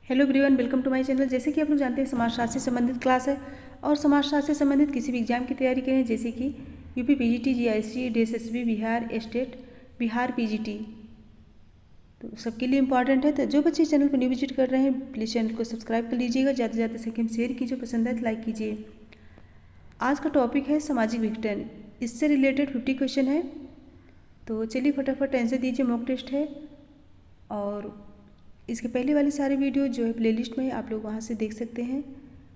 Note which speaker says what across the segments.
Speaker 1: Hello everyone, welcome to my channel. जैसे कि आप लोग जानते हैं, समाजशास्त्र से संबंधित क्लास है और समाजशास्त्र से संबंधित किसी भी एग्जाम की तैयारी करें, जैसे कि UP PGT, GIST, DSSB, Bihar state, Bihar PGT, तो सबके लिए इंपॉर्टेंट है। तो जो बच्चे चैनल पर न्यू विजिट कर रहे हैं, प्लीज़ चैनल को सब्सक्राइब कर लीजिएगा। ज़्यादा से ज़्यादा सेकंड शेयर कीजिए, पसंद है तो लाइक कीजिए। आज का टॉपिक है सामाजिक विघटन। इससे रिलेटेड 50 क्वेश्चन है, तो चलिए फटाफट आंसर दीजिए। मॉक टेस्ट है और इसके पहले वाली सारी वीडियो जो है प्लेलिस्ट में, आप लोग वहाँ से देख सकते हैं।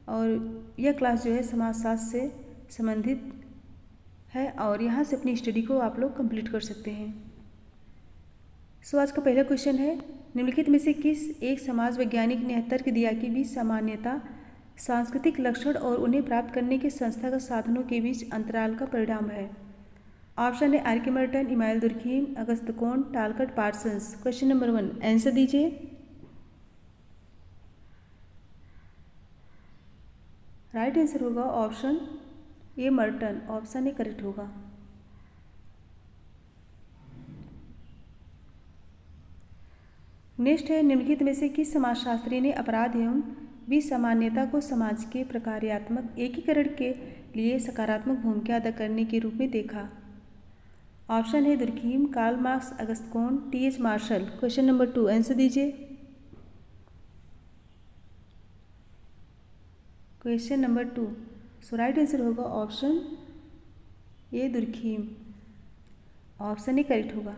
Speaker 1: और यह क्लास जो है समाजशास्त्र से संबंधित है और यहाँ से अपनी स्टडी को आप लोग कंप्लीट कर सकते हैं। सो आज का पहला क्वेश्चन है, निम्नलिखित में से किस एक समाज वैज्ञानिक ने तर्क दिया कि बीच सामान्यता सांस्कृतिक लक्षण और उन्हें प्राप्त करने के संस्थागत साधनों के बीच अंतराल का परिणाम है? ऑप्शन है आर्किमेडन, Emile Durkheim, August Comte, Talcott, Parsons. Question number 1 answer दीजिए। राइट आंसर होगा option A Merton. Option A correct होगा। नेक्स्ट है, निम्नलिखित में से किस समाजशास्त्री ने अपराध एवं विसामान्यता को समाज के प्रकार्यात्मक एकीकरण के लिए सकारात्मक भूमिका अदा करने के रूप में देखा? ऑप्शन है Durkheim, Karl Marx, August Comte, T H. Marshall. Question number 2 answer दीजिए। Question number 2, so right answer होगा option A Durkheim. Option A correct होगा।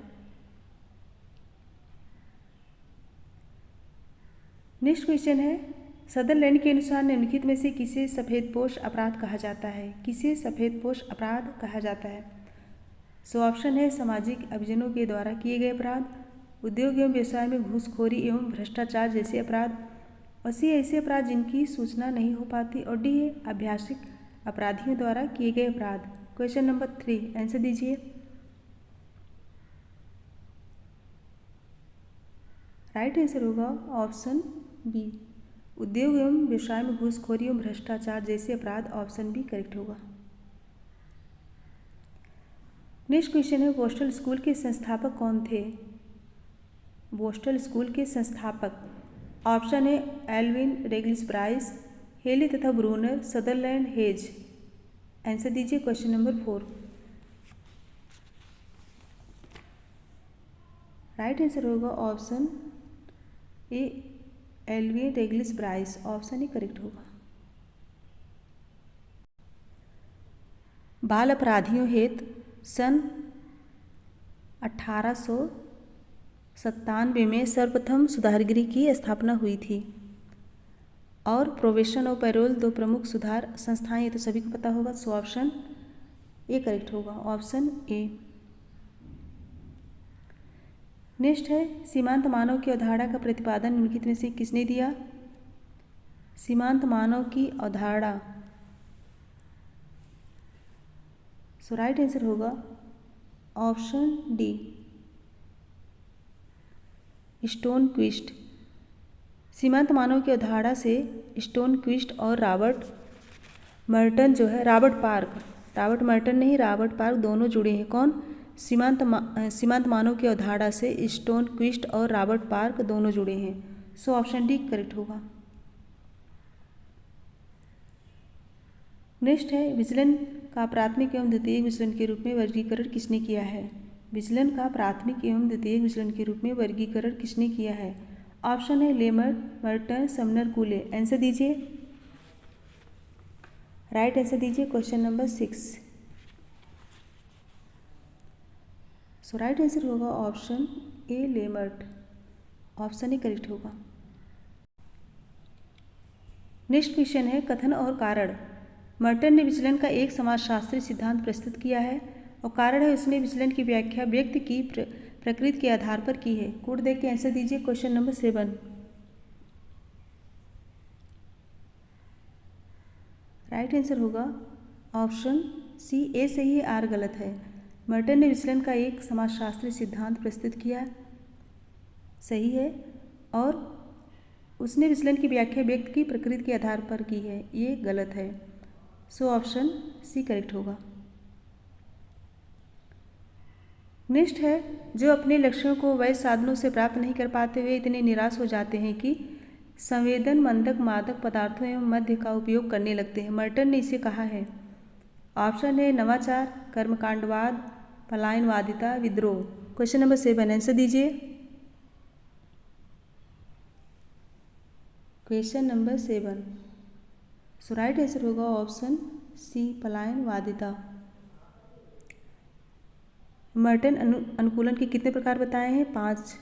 Speaker 1: नेक्स्ट क्वेश्चन है, सदरलैंड के अनुसार निम्नलिखित में से किसे सफ़ेदपोश अपराध कहा जाता है? किसे सफ़ेदपोश अपराध कहा जाता है? सो ऑप्शन है सामाजिक अभिजनों के द्वारा किए गए अपराध, उद्योग एवं व्यवसाय में घूसखोरी एवं भ्रष्टाचार जैसे अपराध, और सी ऐसे अपराध जिनकी सूचना नहीं हो पाती, और डी है अभ्यासिक अपराधियों द्वारा किए गए अपराध। क्वेश्चन नंबर 3 आंसर दीजिए। राइट आंसर होगा ऑप्शन बी, उद्योग एवं व्यवसाय में घूसखोरी एवं भ्रष्टाचार जैसे अपराध। ऑप्शन बी करेक्ट होगा। नेक्स्ट क्वेश्चन है, बोस्टन स्कूल के संस्थापक कौन थे? बोस्टन स्कूल के संस्थापक, ऑप्शन है एल्विन रेगलिस ब्राइस, हेली तथा ब्रूनर, सदरलैंड, हेज। आंसर दीजिए। क्वेश्चन नंबर 4 राइट आंसर होगा option A Alvin Reglis Bryce. Option A correct होगा। बाल अपराधियों हेतु सन 1897 में सर्वप्रथम सुधार गृह की स्थापना हुई थी और प्रोबेशन और पैरोल दो प्रमुख सुधार संस्थाएं, ये तो सभी को पता होगा। सो ऑप्शन ए करेक्ट होगा। ऑप्शन ए। नेक्स्ट है, सीमांत मानव की अवधारणा का प्रतिपादन निम्नलिखित में से किसने दिया? सीमांत मानव की अवधारणा, सो राइट आंसर होगा ऑप्शन डी स्टोनक्विस्ट। सीमांत मानव की अवधारणा से स्टोनक्विस्ट और रॉबर्ट मर्टन जो है, रॉबर्ट मर्टन नहीं, रॉबर्ट पार्क दोनों जुड़े हैं। कौन? सीमांत मानव की अवधारणा से स्टोनक्विस्ट और रॉबर्ट पार्क दोनों जुड़े हैं। सो ऑप्शन डी करेक्ट होगा। नेक्स्ट है, विचलन का प्राथमिक एवं द्वितीयक विचलन के रूप में वर्गीकरण किसने किया है? विचलन का प्राथमिक एवं द्वितीयक विचलन के रूप में वर्गीकरण किसने किया है? ऑप्शन है Lemert, Merton, Sumner, Cooley. Answer दीजिए। राइट आंसर दीजिए। Question number 6, so right answer होगा option A Lemert. Option A correct होगा। नेक्स्ट क्वेश्चन है, कथन और कारण। मर्टन ने विचलन का एक समाजशास्त्रीय सिद्धांत प्रस्तुत किया है और कारण है उसने विचलन की व्याख्या व्यक्ति की प्रकृति के आधार पर की है। कोड देख के आंसर दीजिए। क्वेश्चन नंबर 7 राइट आंसर होगा ऑप्शन सी, ए सही है, आर गलत है। मर्टन ने विचलन का एक समाजशास्त्रीय सिद्धांत प्रस्तुत किया, सही है, और उसने विचलन की व्याख्या व्यक्ति की प्रकृति के आधार पर की है, ये गलत है। सो ऑप्शन सी करेक्ट होगा। नेक्स्ट है, जो अपने लक्ष्यों को वैध साधनों से प्राप्त नहीं कर पाते हुए इतने निराश हो जाते हैं कि संवेदन मंदक मादक पदार्थों एवं मद्य का उपयोग करने लगते हैं। मर्टन ने इसे कहा है। ऑप्शन है नवाचार, कर्मकांडवाद, पलायनवादिता, विद्रोह। क्वेश्चन नंबर 7 आंसर दीजिए। क्वेश्चन नंबर 7 सो राइट आंसर होगा ऑप्शन सी, पलायनवादिता। मर्टन अनुकूलन के कितने प्रकार बताए हैं? 5।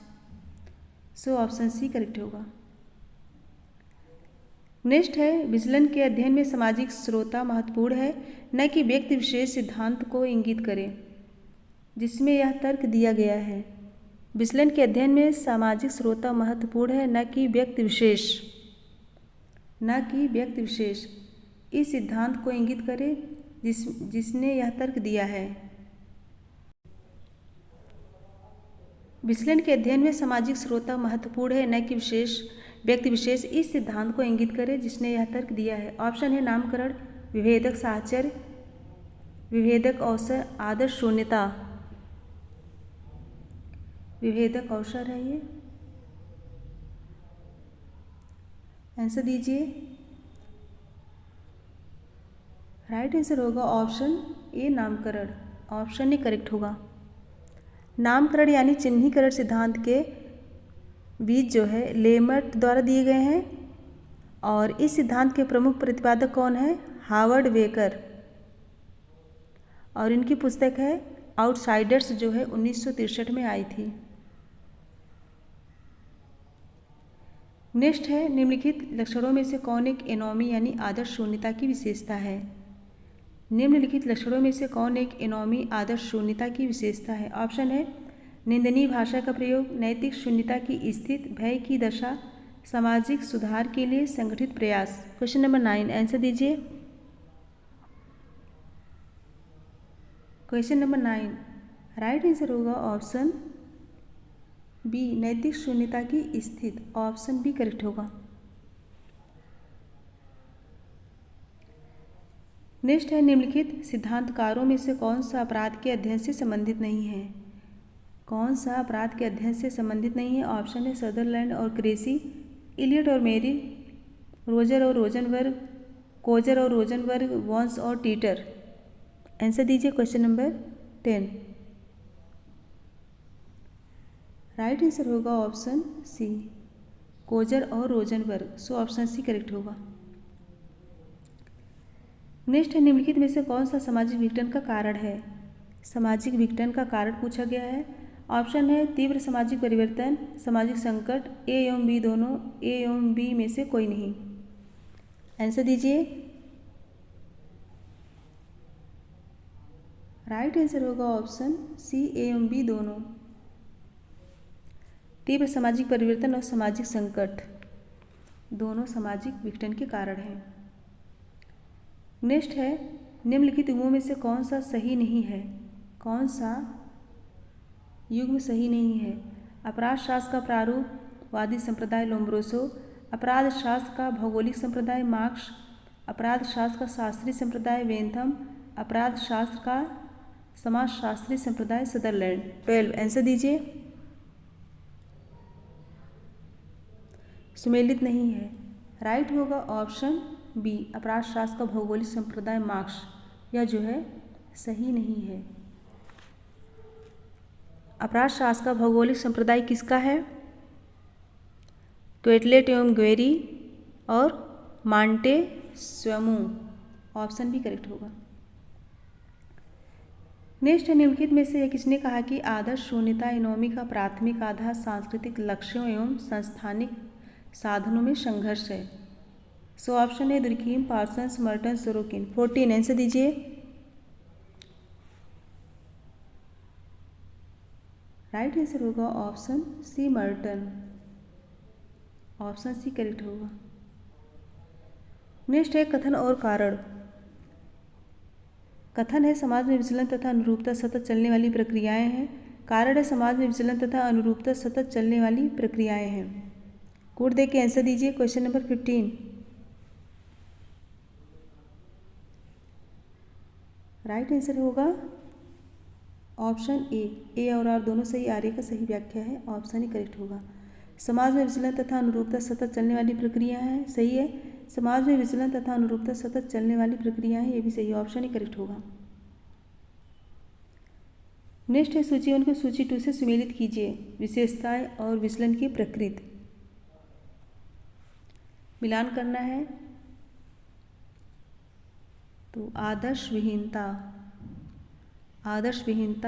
Speaker 1: सो ऑप्शन सी करेक्ट होगा। नेक्स्ट है, विचलन के अध्ययन में सामाजिक श्रोता महत्वपूर्ण है, न कि व्यक्ति विशेष सिद्धांत को इंगित करे जिसमें यह तर्क दिया गया है। विचलन के अध्ययन में सामाजिक श्रोता महत्वपूर्ण है, न कि व्यक्ति विशेष इस सिद्धांत को इंगित करे जिसने यह तर्क दिया है। विचलन के अध्ययन में सामाजिक श्रोता महत्वपूर्ण है, न कि व्यक्ति विशेष इस सिद्धांत को इंगित करे जिसने यह तर्क दिया है। ऑप्शन है नामकरण, विभेदक साहचर्य, विभेदक अवसर, आदर्श शून्यता। विभेदक अवसर है ये। आंसर दीजिए। राइट आंसर होगा ऑप्शन ए, नामकरण। ऑप्शन ए करेक्ट होगा। नामकरण यानी चिन्हीकरण सिद्धांत के बीज जो है लेमर्ट द्वारा दिए गए हैं और इस सिद्धांत के प्रमुख प्रतिपादक कौन है? Howard Becker. और इनकी पुस्तक है आउटसाइडर्स जो है 1963 में आई थी। नेक्स्ट है, निम्नलिखित लक्षणों में से कौन एक एनोमी यानी आदर्श शून्यता की विशेषता है? निम्नलिखित लक्षणों में से कौन एक एनोमी आदर्श शून्यता की विशेषता है? ऑप्शन है निंदनीय भाषा का प्रयोग, नैतिक शून्यता की स्थिति, भय की दशा, सामाजिक सुधार के लिए संगठित प्रयास। क्वेश्चन नंबर 9 आंसर दीजिए। क्वेश्चन नंबर 9 राइट आंसर होगा ऑप्शन बी, नैतिक शून्यता की स्थिति। ऑप्शन बी करेक्ट होगा। नेक्स्ट है, निम्नलिखित सिद्धांतकारों में से कौन सा अपराध के अध्ययन से संबंधित नहीं है? कौन सा अपराध के अध्ययन से संबंधित नहीं है? ऑप्शन है सदरलैंड और क्रेसी, इलियट और मेरी, कोजर और रोजनबर्ग, वॉन्स और टीटर। आंसर दीजिए क्वेश्चन नंबर 10। राइट आंसर होगा ऑप्शन सी, कोजर और Rosenberg. So option C correct होगा। नेक्स्ट है, निम्नलिखित में से कौन सा सामाजिक विघटन का कारण है? सामाजिक विघटन का कारण पूछा गया है। ऑप्शन है तीव्र सामाजिक परिवर्तन, सामाजिक संकट, ए एवं बी दोनों, ए एवं बी में से कोई नहीं। आंसर दीजिए। राइट आंसर होगा ऑप्शन सी, ए एवं बी दोनों। तीव्र सामाजिक परिवर्तन और सामाजिक संकट दोनों सामाजिक विघटन के कारण हैं। नेक्स्ट है, निम्नलिखित युग्मों में से कौन सा सही नहीं है? कौन सा युग्म सही नहीं है? अपराध शास्त्र का प्रारूपवादी संप्रदाय लोम्ब्रोसो, अपराध शास्त्र का भौगोलिक संप्रदाय मार्क्स, अपराध शास्त्र का शास्त्रीय संप्रदाय वेंथम, अपराध शास्त्र का समाजशास्त्रीय संप्रदाय सदरलैंड। 12 आंसर दीजिए। सुमेलित नहीं है। राइट होगा ऑप्शन बी, अपराध शास्त्र का भौगोलिक संप्रदाय मार्क्स। यह जो है सही नहीं है। अपराध शास्त्र का भौगोलिक संप्रदाय किसका है? क्वेटलेट एवं ग्वेरी और मांटे स्वयमू। ऑप्शन भी करेक्ट होगा। नेक्स्ट है, निम्नलिखित में से यह किसने कहा कि आदर्श शून्यता एनोमी का प्राथमिक आधार सांस्कृतिक लक्ष्यों एवं संस्थानिक साधनों में संघर्ष है? सो ऑप्शन है Durkheim, Parsons, Merton, Sorokin. 14 answer दीजिए। राइट आंसर होगा option C, Merton. Option C correct होगा। नेक्स्ट है, कथन और कारण। कथन है समाज में विचलन तथा अनुरूपता सतत चलने वाली प्रक्रियाएं हैं। कारण है समाज में विचलन तथा अनुरूपता सतत चलने वाली प्रक्रियाएं हैं। कोड दे के आंसर दीजिए। Question number 15। राइट आंसर होगा ऑप्शन ए, ए और आर दोनों सही, आर ए का सही व्याख्या है। ऑप्शन ही करेक्ट होगा। समाज में विचलन तथा अनुरूपता सतत चलने वाली प्रक्रिया है, सही है। समाज में विचलन तथा अनुरूपता सतत चलने वाली प्रक्रिया है, ये भी सही, ऑप्शन ही करेक्ट होगा। नेक्स्ट है सूची 1 को सूची 2 से सुमेलित कीजिए। विशेषताएं और विचलन की प्रकृति, मिलान करना है। तो आदर्श विहीनता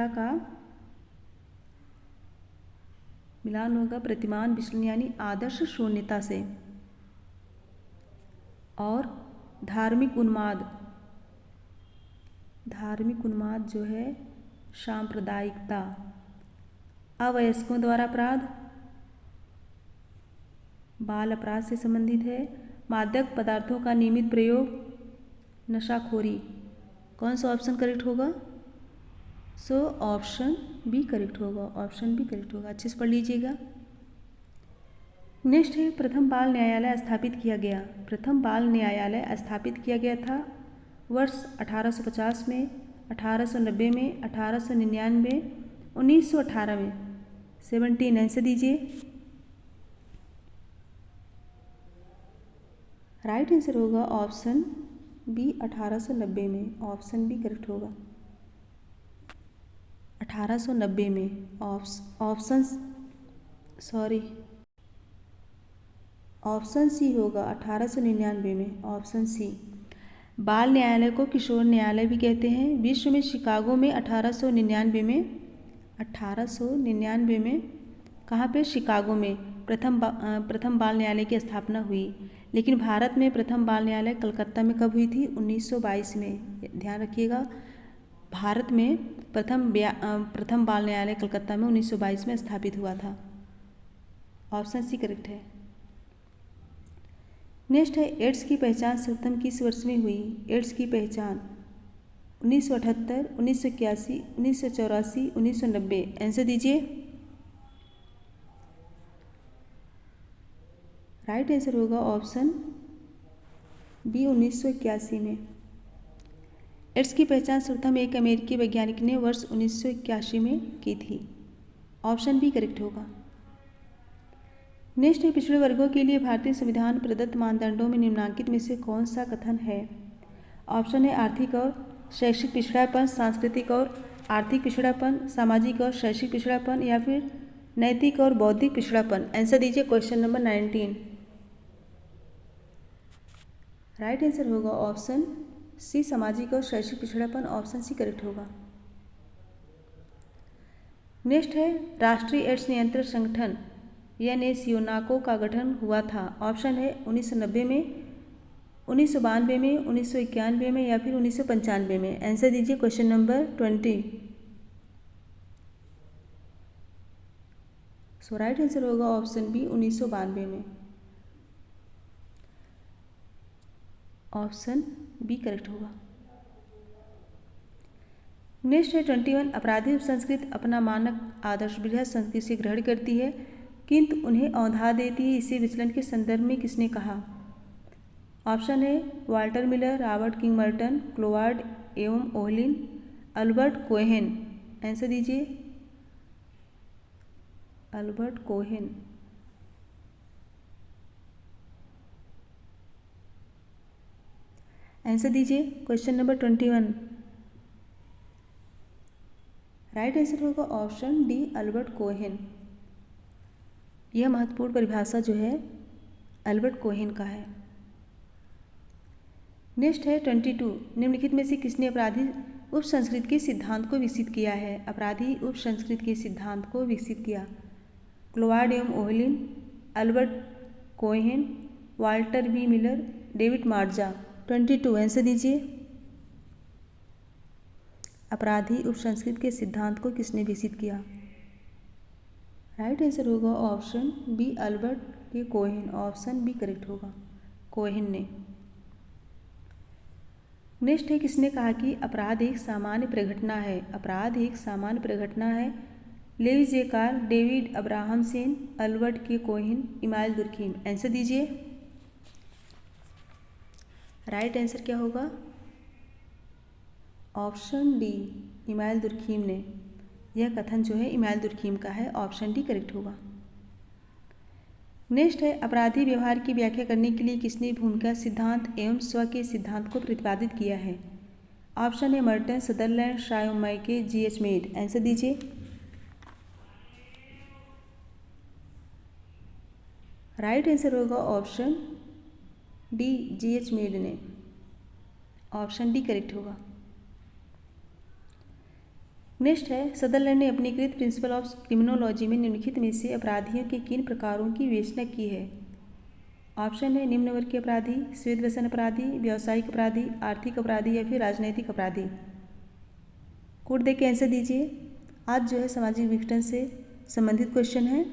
Speaker 1: का मिलान होगा प्रतिमान विचलन यानी आदर्श शून्यता से। और धार्मिक उन्माद जो है सांप्रदायिकता। अवयस्कों द्वारा अपराध, बाल अपराध से संबंधित है। मादक पदार्थों का नियमित प्रयोग, नशाखोरी। कौन सा ऑप्शन करेक्ट होगा? सो ऑप्शन बी करेक्ट होगा, ऑप्शन बी करेक्ट होगा, अच्छे से पढ़ लीजिएगा। नेक्स्ट है प्रथम बाल न्यायालय स्थापित किया गया। प्रथम बाल न्यायालय स्थापित किया गया था वर्ष 1850 में, 1890 में, 1899, 1918 में। 17 आंसर दीजिए। राइट आंसर होगा ऑप्शन बी 1890 में, ऑप्शन बी करेक्ट होगा। 1890 में ऑप्शन सी होगा 1899 में, ऑप्शन सी। बाल न्यायालय को किशोर न्यायालय भी कहते हैं। विश्व में शिकागो में 1899 में कहाँ पे? शिकागो में प्रथम बाल न्यायालय की स्थापना हुई। लेकिन भारत में प्रथम बाल न्यायालय कलकत्ता में कब हुई थी? 1922 में। ध्यान रखिएगा, भारत में प्रथम बाल न्यायालय कलकत्ता में 1922 में स्थापित हुआ था। ऑप्शन सी करेक्ट है। नेक्स्ट है एड्स की पहचान सर्वप्रथम किस वर्ष में हुई? एड्स की पहचान 1978, 1981, 1984, 1990। आंसर दीजिए। राइट आंसर होगा ऑप्शन बी 1981 में। एड्स की पहचान सर्वप्रथम एक अमेरिकी वैज्ञानिक ने वर्ष 1981 में की थी। ऑप्शन बी करेक्ट होगा। नेक्स्ट है पिछड़े वर्गों के लिए भारतीय संविधान प्रदत्त मानदंडों में निम्नांकित में से कौन सा कथन है? ऑप्शन है आर्थिक और शैक्षिक पिछड़ापन, सांस्कृतिक और आर्थिक पिछड़ापन, सामाजिक और शैक्षिक पिछड़ापन, या फिर नैतिक और बौद्धिक पिछड़ापन। आंसर दीजिए क्वेश्चन नंबर 19। राइट आंसर होगा ऑप्शन सी सामाजिक और शैक्षिक पिछड़ापन, ऑप्शन सी करेक्ट होगा। नेक्स्ट है राष्ट्रीय एड्स नियंत्रण संगठन यूनेस्को का गठन हुआ था। ऑप्शन है 1990 में, 1992 में, 1991 में, या फिर 1995 में। आंसर दीजिए क्वेश्चन नंबर 20। सो राइट आंसर होगा ऑप्शन बी 1992 में, ऑप्शन बी करेक्ट होगा। नेक्स्ट है 21 अपराधी संस्कृति अपना मानक आदर्श बृहद संस्कृति से ग्रहण करती है किंतु उन्हें अवधा देती है, इसे विचलन के संदर्भ में किसने कहा? ऑप्शन है वाल्टर मिलर, रॉबर्ट किंग-मर्टन, क्लोवार्ड एवं ओहलिन, अल्बर्ट कोहेन। आंसर दीजिए। Albert Cohen. आंसर दीजिए क्वेश्चन नंबर 21। राइट आंसर होगा ऑप्शन डी अल्बर्ट कोहेन। यह महत्वपूर्ण परिभाषा जो है अल्बर्ट कोहेन का है। नेक्स्ट है 22 निम्नलिखित में से किसने अपराधी उप संस्कृति के सिद्धांत को विकसित किया है? अपराधी उप संस्कृति के सिद्धांत को विकसित किया। क्लोवार्ड एवं Ohlin, Albert Cohen, Walter B Miller, David Matza. 22 answer दीजिए। अपराधी उप संस्कृति के सिद्धांत को किसने विकसित किया? राइट आंसर होगा ऑप्शन बी अल्बर्ट के कोहेन, ऑप्शन बी करेक्ट होगा, कोहेन ने। नेक्स्ट है किसने कहा कि अपराध एक सामान्य प्रघटना है? अपराध एक सामान्य प्रघटना है। लेविस जेकार, डेविड अब्राहमसेन, अल्बर्ट के कोहेन, इमाइल दुर्खीम। आंसर दीजिए। राइट आंसर क्या होगा? ऑप्शन डी इमाइल दुर्खीम ने। यह कथन जो है इमाइल दुर्खीम का है, ऑप्शन डी करेक्ट होगा। नेक्स्ट है अपराधी व्यवहार की व्याख्या करने के लिए किसने भूमिका सिद्धांत एवं स्व के सिद्धांत को प्रतिपादित किया है? ऑप्शन है Merton, Sutherland, श्रायोमाइके, G H. Made. Answer दीजिए। राइट आंसर होगा ऑप्शन डी, जी.एच. मेड ने। ऑप्शन डी करेक्ट होगा। नेक्स्ट है सदरलैंड ने अपनी कृत प्रिंसिपल ऑफ क्रिमिनोलॉजी में निम्नलिखित में से अपराधियों के किन प्रकारों की विवेचना की है? ऑप्शन है निम्न वर्ग के अपराधी, श्वेत व्यसन अपराधी, व्यावसायिक अपराधी, आर्थिक अपराधी या फिर राजनैतिक अपराधी। कोड देख के आंसर दीजिए। आज जो है सामाजिक विघटन से संबंधित क्वेश्चन है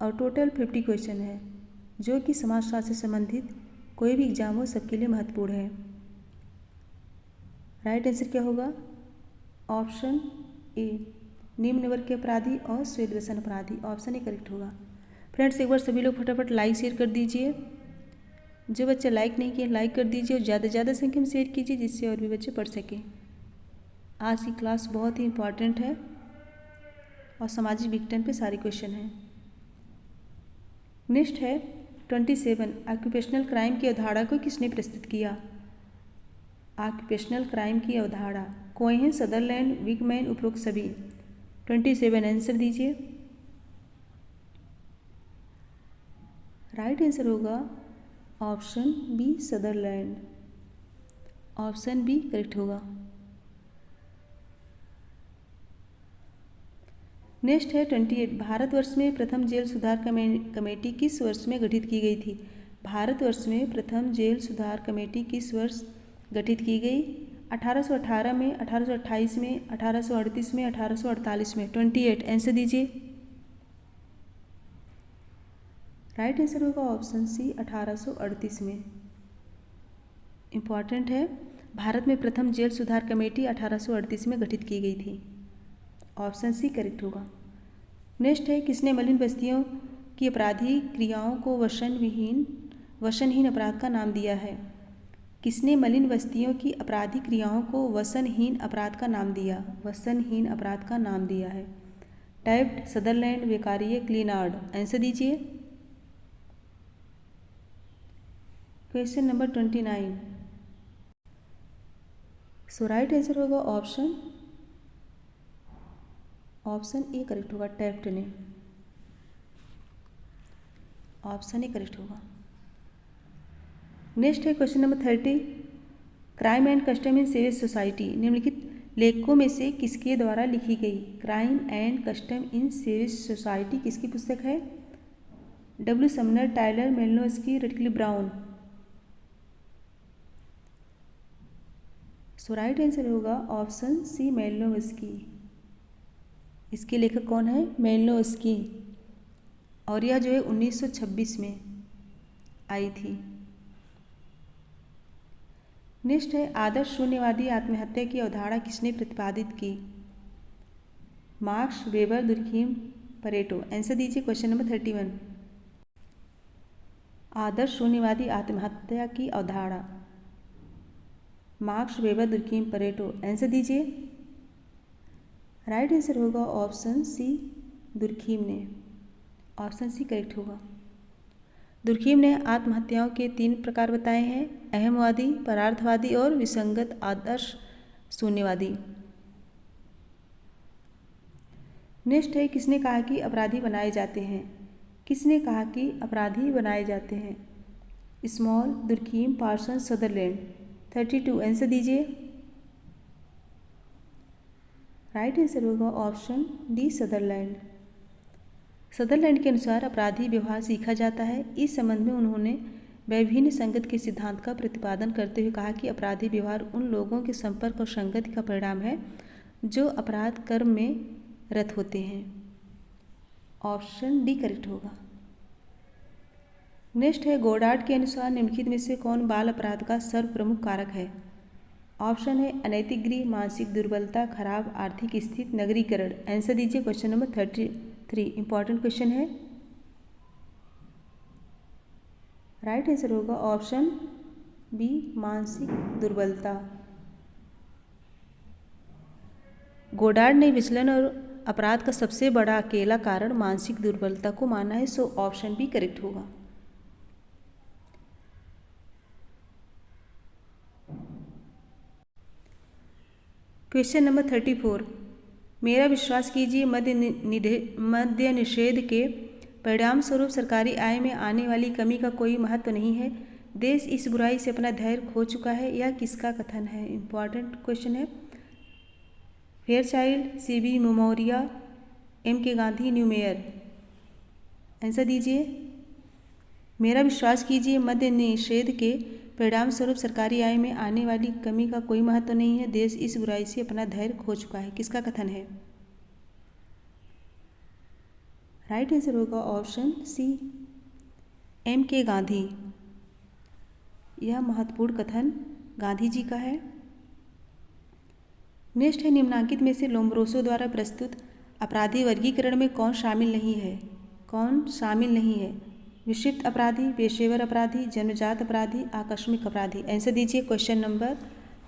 Speaker 1: और टोटल 50 क्वेश्चन है जो कि समाजशास्त्र से संबंधित कोई भी एग्जाम हो सबके लिए महत्वपूर्ण है। राइट आंसर क्या होगा? ऑप्शन ए, निम्न वर्ग के अपराधी और श्वेत व्यसन अपराधी। ऑप्शन ए करेक्ट होगा। फ्रेंड्स एक बार सभी लोग फटाफट लाइक शेयर कर दीजिए। जो बच्चे लाइक नहीं किए लाइक कर दीजिए और ज़्यादा से ज़्यादा संख्या में शेयर कीजिए जिससे और भी बच्चे पढ़ सकें। आज की क्लास बहुत ही इम्पॉर्टेंट है और सामाजिक विघटन पे सारे क्वेश्चन हैं। नेक्स्ट है 27 ऑक्यूपेशनल क्राइम की अवधारणा को किसने प्रस्तुत किया? ऑक्यूपेशनल क्राइम की अवधारणा कोहेन, सदरलैंड, विगमैन, उपरोक्त सभी। 27 आंसर दीजिए। राइट आंसर होगा option B, Sutherland. Option B correct होगा। नेक्स्ट है 28 भारतवर्ष में प्रथम जेल सुधार कमेटी किस वर्ष में गठित की गई थी? भारतवर्ष में प्रथम जेल सुधार कमेटी किस वर्ष गठित की गई? 1818 में, 1828 में, 1838 में, 1848 में। 28 आंसर दीजिए। राइट आंसर होगा ऑप्शन सी, 1838 में। इम्पॉर्टेंट है, भारत में प्रथम जेल सुधार कमेटी 1838 में गठित की गई थी। ऑप्शन सी करेक्ट होगा। नेक्स्ट है किसने मलिन बस्तियों की अपराधी क्रियाओं को वसनहीन अपराध का नाम दिया है? किसने मलिन बस्तियों की आपराधिक क्रियाओं को वसनहीन अपराध का नाम दिया? वसनहीन अपराध का नाम दिया है। Taft, Sutherland, Beccaria, Clinard. Answer दीजिए। Question number 29। So right answer होगा ऑप्शन ए करेक्ट होगा, टैफ्ट ने। ऑप्शन ए करेक्ट होगा। नेक्स्ट है question number 30 crime and custom in civil society निम्नलिखित लेखकों में से किसके द्वारा लिखी गई? Crime and custom in civil society किसकी पुस्तक है? W Sumner, Tylor, Malinowski, Radcliffe Brown. So right answer होगा ऑप्शन सी, मेलिनोव्स्की। इसके लेखक कौन है? मेलिनोव्स्की। और यह जो है 1926 में आई थी। नेक्स्ट है आदर्श शून्यवादी आत्महत्या की अवधारणा किसने प्रतिपादित की? Marx, Weber, Durkheim, Pareto. Answer दीजिए क्वेश्चन नंबर 31। आदर्श शून्यवादी आत्महत्या की अवधारणा Marx, Weber, Durkheim, Pareto. Answer दीजिए। राइट आंसर होगा ऑप्शन सी, दुर्खीम ने। ऑप्शन सी करेक्ट होगा। दुर्खीम ने आत्महत्याओं के 3 प्रकार बताए हैं, अहमवादी, परार्थवादी और विसंगत आदर्श शून्यवादी। नेक्स्ट है किसने कहा कि अपराधी बनाए जाते हैं? किसने कहा कि अपराधी बनाए जाते हैं? Small, Durkheim, Parson, Sutherland. 32 answer दीजिए। राइट आंसर होगा ऑप्शन डी, सदरलैंड। सदरलैंड के अनुसार अपराधी व्यवहार सीखा जाता है। इस संबंध में उन्होंने विभिन्न संगत के सिद्धांत का प्रतिपादन करते हुए कहा कि अपराधी व्यवहार उन लोगों के संपर्क और संगति का परिणाम है जो अपराध कर्म में रत होते हैं। ऑप्शन डी करेक्ट होगा। नेक्स्ट है गोडार्ड के अनुसार निम्नलिखित में से कौन बाल अपराध का सर्वप्रमुख कारक है? ऑप्शन है अनैतिक गृह, मानसिक दुर्बलता, खराब आर्थिक स्थिति, नगरीकरण। आंसर दीजिए क्वेश्चन नंबर 33। इंपॉर्टेंट क्वेश्चन है। राइट आंसर होगा ऑप्शन बी, मानसिक दुर्बलता। गोडार्ड ने विचलन और अपराध का सबसे बड़ा अकेला कारण मानसिक दुर्बलता को माना है। सो ऑप्शन बी करेक्ट होगा। क्वेश्चन नंबर 34, मेरा विश्वास कीजिए मद्य निषेध के परिणाम स्वरूप सरकारी आय में आने वाली कमी का कोई महत्व नहीं है। देश इस बुराई से अपना धैर्य खो चुका है। यह किसका कथन है? इम्पॉर्टेंट क्वेश्चन है। Fairchild, CB memorial, MK. Gandhi, new mayor. Answer दीजिए। मेरा विश्वास कीजिए मद्य निषेध के परिणाम स्वरूप सरकारी आय में आने वाली कमी का कोई महत्व नहीं है। देश इस बुराई से अपना धैर्य खो चुका है। किसका कथन है? राइट आंसर होगा ऑप्शन सी, एम.के. गांधी। यह महत्वपूर्ण कथन गांधी जी का है। नेक्स्ट है, निम्नांकित में से लोम्ब्रोसो द्वारा प्रस्तुत अपराधी वर्गीकरण में कौन शामिल नहीं है? कौन शामिल नहीं है? विक्षिप्त अपराधी, पेशेवर अपराधी, जन्मजात अपराधी, आकस्मिक अपराधी। आंसर दीजिए क्वेश्चन नंबर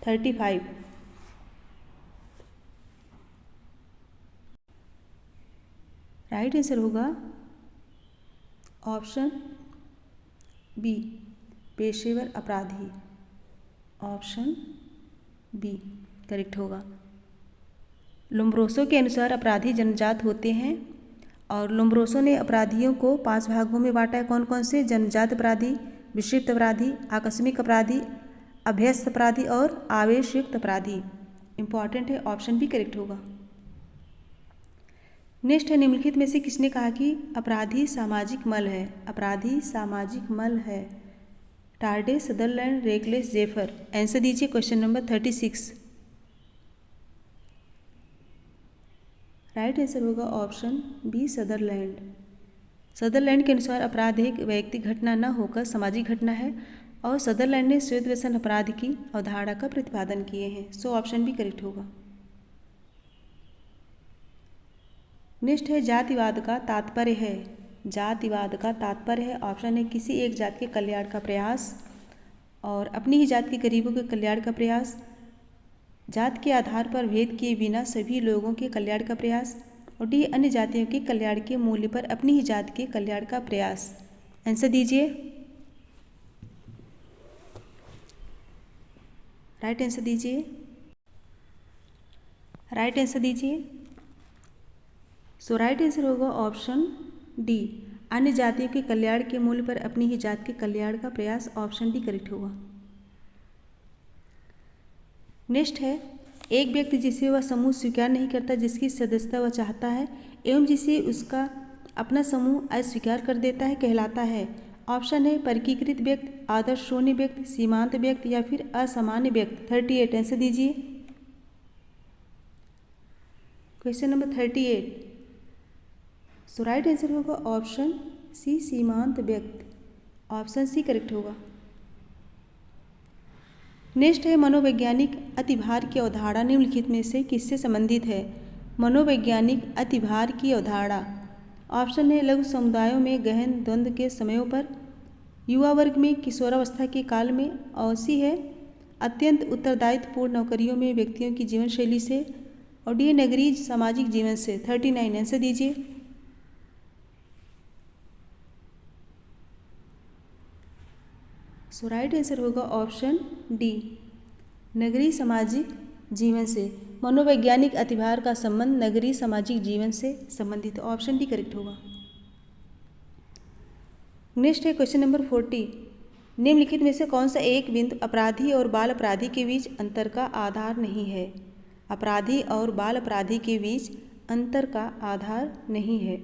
Speaker 1: 35। राइट आंसर होगा ऑप्शन बी, पेशेवर अपराधी। ऑप्शन बी करेक्ट होगा। लोम्ब्रोसो के अनुसार अपराधी जन्मजात होते हैं और लोम्ब्रोसो ने अपराधियों को 5 भागों में बांटा है। कौन कौन से? जन्मजात अपराधी, विक्षिप्त अपराधी, आकस्मिक अपराधी, अभ्यस्त अपराधी और आवेशयुक्त अपराधी। इंपॉर्टेंट है, ऑप्शन भी करेक्ट होगा। नेक्स्ट है, निम्नलिखित में से किसने कहा कि अपराधी सामाजिक मल है? अपराधी सामाजिक मल है। टार्डे, सदरलैंड, रेकलेस, जेफर। आंसर दीजिए क्वेश्चन नंबर 36। राइट आंसर होगा ऑप्शन बी, सदरलैंड। सदरलैंड के अनुसार अपराध एक वैयक्तिक घटना न होकर सामाजिक घटना है और सदरलैंड ने श्वेत व्यसन अपराध की अवधारणा का प्रतिपादन किए हैं। सो ऑप्शन भी करेक्ट होगा। नेक्स्ट है, जातिवाद का तात्पर्य है। जातिवाद का तात्पर्य है, ऑप्शन है किसी एक जात के कल्याण का प्रयास और अपनी ही जात के गरीबों के कल्याण का प्रयास, जात के आधार पर भेद किए बिना सभी लोगों के कल्याण का प्रयास और डी अन्य जातियों के कल्याण के मूल्य पर अपनी ही जात के कल्याण का प्रयास। आंसर दीजिए। राइट आंसर दीजिए। राइट आंसर दीजिए। सो राइट आंसर होगा ऑप्शन डी, अन्य जातियों के कल्याण के मूल्य पर अपनी ही जात के कल्याण का प्रयास। ऑप्शन डी करेक्ट होगा। नेक्स्ट है, एक व्यक्ति जिसे वह समूह स्वीकार नहीं करता जिसकी सदस्यता वह चाहता है एवं जिसे उसका अपना समूह अस्वीकार कर देता है कहलाता है। ऑप्शन है परिकीकृत व्यक्ति, आदर्श शून्य व्यक्ति, सीमांत व्यक्ति या फिर असामान्य व्यक्ति। 38। आंसर दीजिए क्वेश्चन नंबर 38। सो राइट आंसर होगा ऑप्शन सी, सीमांत व्यक्ति। ऑप्शन सी करेक्ट होगा। नेक्स्ट है, मनोवैज्ञानिक अतिभार की अवधारणा निम्नलिखित में से किससे संबंधित है? मनोवैज्ञानिक अतिभार की अवधारणा। ऑप्शन है लघु समुदायों में गहन द्वंद्व के समयों पर, युवा वर्ग में किशोरावस्था के काल में, और सी है अत्यंत उत्तरदायित्वपूर्ण नौकरियों में व्यक्तियों की जीवन शैली से, और डी नगरीय सामाजिक जीवन से। 39। आंसर दीजिए। सो राइट आंसर होगा ऑप्शन डी, नगरीय सामाजिक जीवन से। मनोवैज्ञानिक अतिभार का संबंध नगरीय सामाजिक जीवन से संबंधित। ऑप्शन डी करेक्ट होगा। नेक्स्ट है क्वेश्चन नंबर 40। निम्नलिखित में से कौन सा एक बिंदु अपराधी और बाल अपराधी के बीच अंतर का आधार नहीं है? अपराधी और बाल अपराधी के बीच अंतर का आधार नहीं है।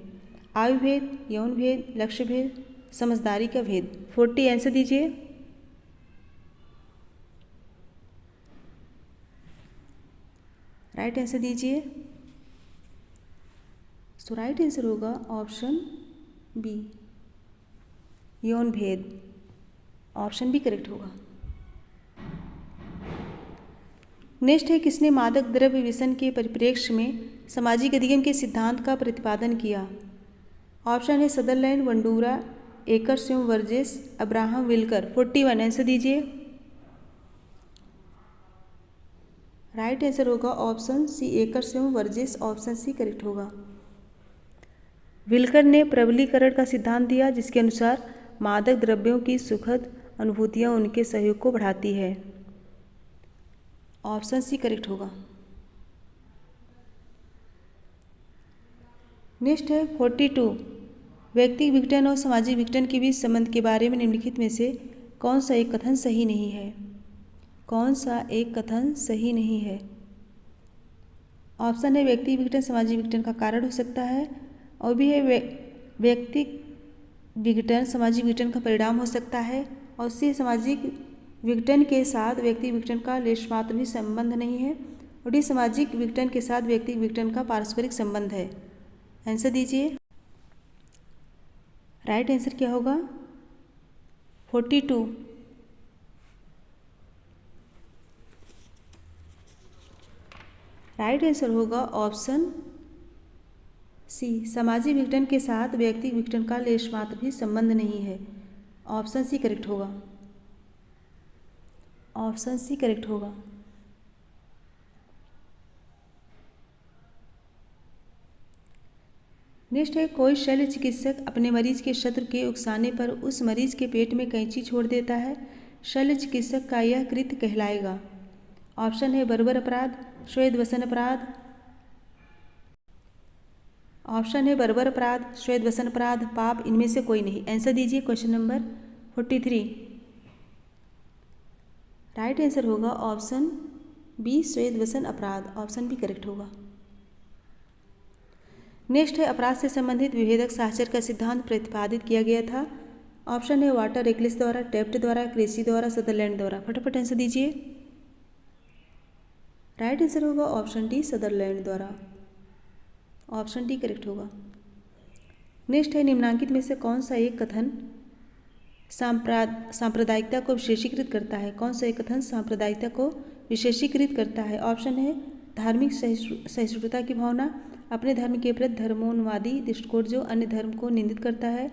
Speaker 1: आयु भेद, यौन भेद, लक्ष्य भेद, समझदारी का भेद। 40। आंसर दीजिए। राइट आंसर दीजिए। सो राइट आंसर होगा ऑप्शन बी, यौन भेद। ऑप्शन बी करेक्ट होगा। नेक्स्ट है, किसने मादक द्रव्य व्यसन के परिप्रेक्ष्य में सामाजिक अधिगम के सिद्धांत का प्रतिपादन किया? ऑप्शन है सदरलैंड, वंडूरा, एकर्स एवं वर्जेस, अब्राहम विल्कर। 41। आंसर दीजिए। राइट आंसर होगा ऑप्शन सी एकर्स एवं वर्जिस, ऑप्शन सी करेक्ट होगा। विल्कर ने प्रबलीकरण का सिद्धांत दिया जिसके अनुसार मादक द्रव्यों की सुखद अनुभूतियां उनके सहयोग को बढ़ाती है, ऑप्शन सी करेक्ट होगा। नेक्स्ट है 42, व्यक्तिगत विघटन और सामाजिक विघटन के बीच संबंध के बारे में निम्नलिखित में से कौन सा एक कथन सही नहीं है? कौन सा एक कथन सही नहीं है? ऑप्शन है व्यक्तिगत विघटन सामाजिक विघटन का कारण हो सकता है, और भी है व्यक्तिगत विघटन सामाजिक विघटन का परिणाम हो सकता है, और सी सामाजिक विघटन के साथ व्यक्तिगत विघटन का लेशमात्र भी संबंध नहीं है, और डी सामाजिक विघटन के साथ व्यक्तिगत विघटन का पारस्परिक संबंध है। आंसर दीजिए। राइट आंसर क्या होगा? 42। राइट आंसर होगा ऑप्शन सी, सामाजिक विघटन के साथ व्यक्तिगत विघटन का लेशमात्र भी संबंध नहीं है, ऑप्शन सी करेक्ट होगा। ऑप्शन सी करेक्ट होगा। नेक्स्ट है कोई शल्य चिकित्सक अपने मरीज के शत्रु के उकसाने पर उस मरीज के पेट में कैंची छोड़ देता है, शल्य चिकित्सक का यह कृत्य कहलाएगा। ऑप्शन है बर्बर अपराध, श्वेत वसन अपराध, ऑप्शन है बर्बर अपराध, श्वेत वसन अपराध, पाप, इनमें से कोई नहीं। आंसर दीजिए क्वेश्चन नंबर 43। राइट आंसर होगा ऑप्शन बी, श्वेत वसन अपराध, ऑप्शन बी करेक्ट होगा। नेक्स्ट है अपराध से संबंधित विभेदक साहचर्य का सिद्धांत प्रतिपादित किया गया था। ऑप्शन है वाटर रेकलिस द्वारा, टेफ्ट द्वारा, क्रेसी द्वारा, सदरलैंड द्वारा। फटाफट आंसर दीजिए। राइट आंसर होगा ऑप्शन डी, सदरलैंड द्वारा, ऑप्शन डी करेक्ट होगा। नेक्स्ट है निम्नांकित में से कौन सा एक कथन सांप्रदायिकता को विशेषीकृत करता है? कौन सा एक कथन सांप्रदायिकता को विशेषीकृत करता है? ऑप्शन है धार्मिक सहिष्णुता की भावना, अपने धर्म के प्रति धर्मोन्मादी दृष्टिकोण जो अन्य धर्म को निंदित करता है,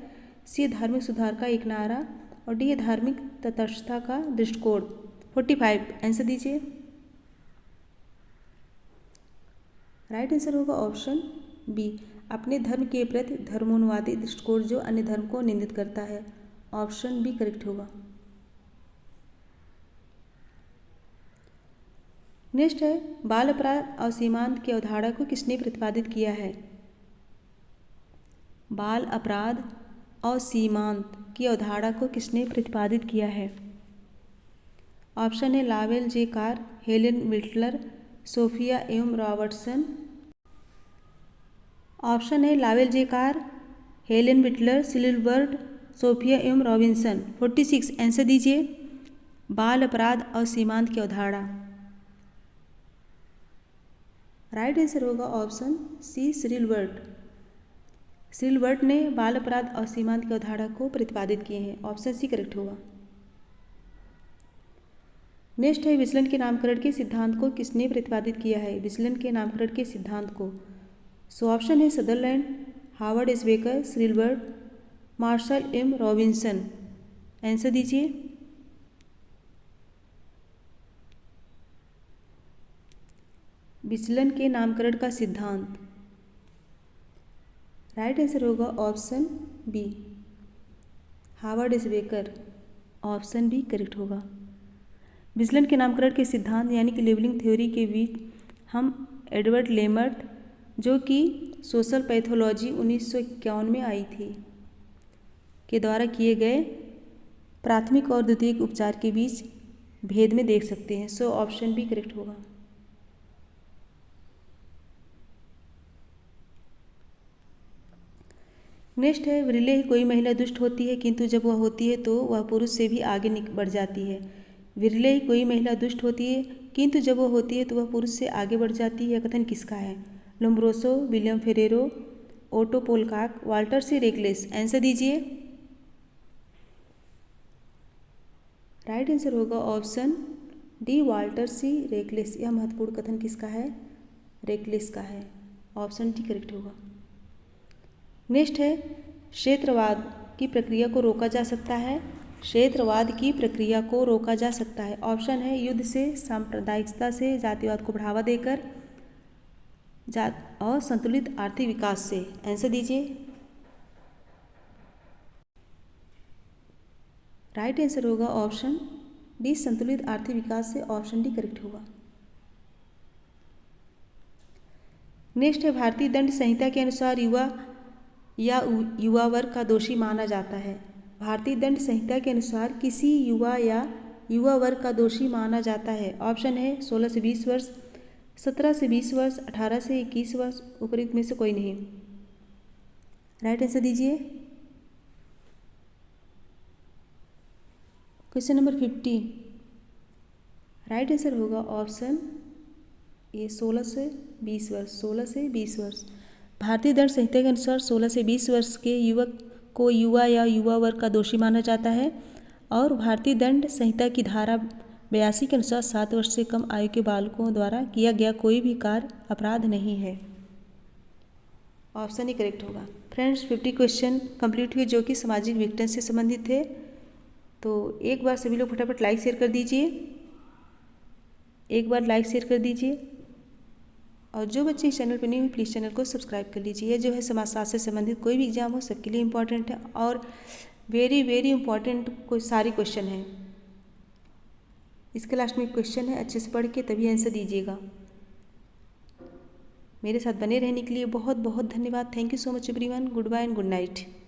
Speaker 1: सी धार्मिक सुधार का एक नारा, और डी धार्मिक तटस्थता का दृष्टिकोण। 45 आंसर दीजिए। राइट आंसर होगा ऑप्शन बी, अपने धर्म के प्रति धर्मोन्मादी दृष्टिकोण जो अन्य धर्म को निंदित करता है, ऑप्शन बी करेक्ट होगा। नेक्स्ट है बाल अपराध और सीमांत की अवधारणा को किसने प्रतिपादित किया है? बाल अपराध और सीमांत की अवधारणा को किसने प्रतिपादित किया है? ऑप्शन है लावेल जे कार, हेलेन विल्टर, सोफिया एवं रॉबर्टसन। ऑप्शन है लावेल जे कार, हेलेन विल्टर, सिल्बर्ट, सोफिया एवं रॉबिन्सन। 46 आंसर दीजिए। बाल अपराध और सीमांत की अवधारणा। राइट आंसर होगा ऑप्शन सी, सिल्बर्ट। सिल्बर्ट ने बाल अपराध और सीमांत की अवधारणा को प्रतिपादित किए हैं, ऑप्शन सी करेक्ट होगा। नेक्स्ट है विचलन के नामकरण के सिद्धांत को किसने प्रतिपादित किया है? विचलन के नामकरण के सिद्धांत को। सो ऑप्शन है Sutherland, Harvard S Becker, Silbert, Marshall M Robinson. Answer दीजिए। विचलन के नामकरण का सिद्धांत। राइट आंसर होगा option B, Harvard S Becker, option B correct होगा। विचलन के नामकरण के सिद्धांत यानी कि लेबलिंग थ्योरी के बीच हम एडवर्ड लेमर्ट, जो कि सोशल पैथोलॉजी 1951 में आई थी, के द्वारा किए गए प्राथमिक और द्वितीयक उपचार के बीच भेद में देख सकते हैं। सो ऑप्शन बी करेक्ट होगा। नेक्स्ट है विरले ही कोई महिला दुष्ट होती है, किंतु जब वह होती है तो वह पुरुष से भी आगे बढ़ जाती है। विरले ही कोई महिला दुष्ट होती है, किंतु जब वह होती है तो वह पुरुष से आगे बढ़ जाती है। यह कथन किसका है? Lombroso, William Ferrero, Otto Pollak, Walter C Reckless. Answer दीजिए। राइट आंसर होगा option D, Walter C Reckless. यह महत्वपूर्ण कथन किसका है? रेकलेस का है, ऑप्शन डी करेक्ट होगा। नेक्स्ट है क्षेत्रवाद की प्रक्रिया को रोका जा सकता है। क्षेत्रवाद की प्रक्रिया को रोका जा सकता है? ऑप्शन है युद्ध से, सांप्रदायिकता से, जातिवाद को बढ़ावा देकर, और संतुलित आर्थिक विकास से। आंसर दीजिए। राइट आंसर होगा ऑप्शन डी, संतुलित आर्थिक विकास से। ऑप्शन डी करेक्ट होगा। नेक्स्ट है, भारतीय दंड संहिता के अनुसार युवा या युवा वर्ग का दोषी माना जाता है। भारतीय दंड संहिता के अनुसार किसी युवा या युवा वर्ग का दोषी माना जाता है। ऑप्शन है 16 से 20 वर्ष, 17 से 20 वर्ष, 18 से 21 वर्ष, उपयुक्त में से कोई नहीं। राइट आंसर दीजिए। क्वेश्चन नंबर 50, राइट आंसर होगा ऑप्शन ये 16 से 20 वर्ष। 16 से 20 वर्ष। भारतीय दंड संहिता के अनुसार 16 से 20 वर्ष के युवक को युवा या युवा वर्ग का दोषी माना जाता है और भारतीय दंड संहिता की धारा 82 के अनुसार 7 वर्ष से कम आयु के बालकों द्वारा किया गया कोई भी कार्य अपराध नहीं है। ऑप्शन ही करेक्ट होगा। फ्रेंड्स, 50 क्वेश्चन कंप्लीट हुए जो कि सामाजिक विघटन से संबंधित थे। तो एक बार सभी लोग फटाफट लाइक शेयर कर दीजिए, एक बार लाइक शेयर कर दीजिए। और जो बच्चे इस चैनल पर नहीं हुए प्लीज़ चैनल को सब्सक्राइब कर लीजिए। ये जो है समाजशास्त्र से संबंधित कोई भी एग्जाम हो सबके लिए इम्पॉर्टेंट है और वेरी वेरी इंपॉर्टेंट कोई सारे क्वेश्चन हैं। इसके लास्ट में एक क्वेश्चन है, अच्छे से पढ़ के तभी आंसर दीजिएगा। मेरे साथ बने रहने के लिए बहुत बहुत धन्यवाद। Thank you so much everyone. Good bye and good night.